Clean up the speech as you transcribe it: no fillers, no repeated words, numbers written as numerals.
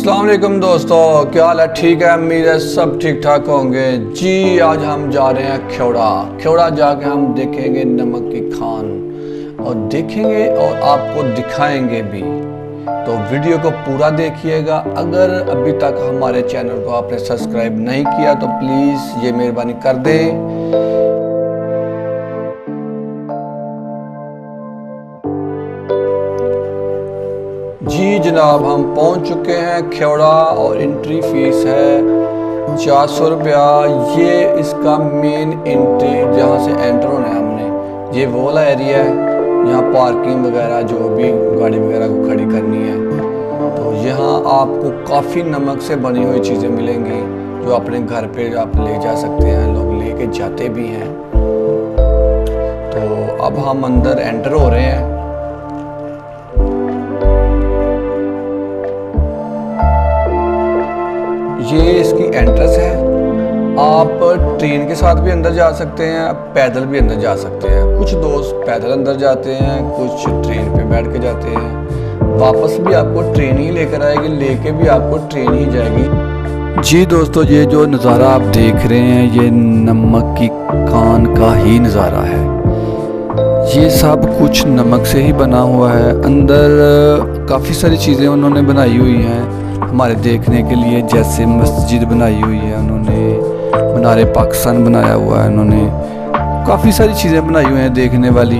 अस्सलाम वालेकुम दोस्तों, क्या हाल है? ठीक है, उम्मीद है सब ठीक ठाक होंगे जी। आज हम जा रहे हैं खेवड़ा जाके हम देखेंगे नमक की खान और देखेंगे और आपको दिखाएंगे भी। तो वीडियो को पूरा देखिएगा। अगर अभी तक हमारे चैनल को आपने सब्सक्राइब नहीं किया तो प्लीज़ ये मेहरबानी कर दें। जी जनाब, हम पहुंच चुके हैं खेवड़ा और एंट्री फीस है 400 रुपया। ये इसका मेन एंट्री जहां से एंटर होना है हमने। ये वो वाला एरिया है, यहाँ पार्किंग वगैरह जो भी गाड़ी वगैरह को खड़ी करनी है। तो यहाँ आपको काफ़ी नमक से बनी हुई चीज़ें मिलेंगी जो अपने घर पे आप ले जा सकते हैं, लोग लेके जाते भी हैं। तो अब हम अंदर एंटर हो रहे हैं। ये इसकी एंट्रेंस है। आप ट्रेन के साथ भी अंदर जा सकते हैं, पैदल भी अंदर जा सकते हैं। कुछ दोस्त पैदल अंदर जाते हैं, कुछ ट्रेन पे बैठ के जाते हैं। वापस भी आपको ट्रेन ही लेकर आएगी, लेके भी आपको ट्रेन ही जाएगी। जी दोस्तों, ये जो नज़ारा आप देख रहे हैं ये नमक की खान का ही नज़ारा है। ये सब कुछ नमक से ही बना हुआ है। अंदर काफ़ी सारी चीज़ें उन्होंने बनाई हुई हैं हमारे देखने के लिए, जैसे मस्जिद बनाई हुई है उन्होंने, मीनार पाकिस्तान बनाया हुआ है उन्होंने, काफ़ी सारी चीज़ें बनाई हुई हैं देखने वाली।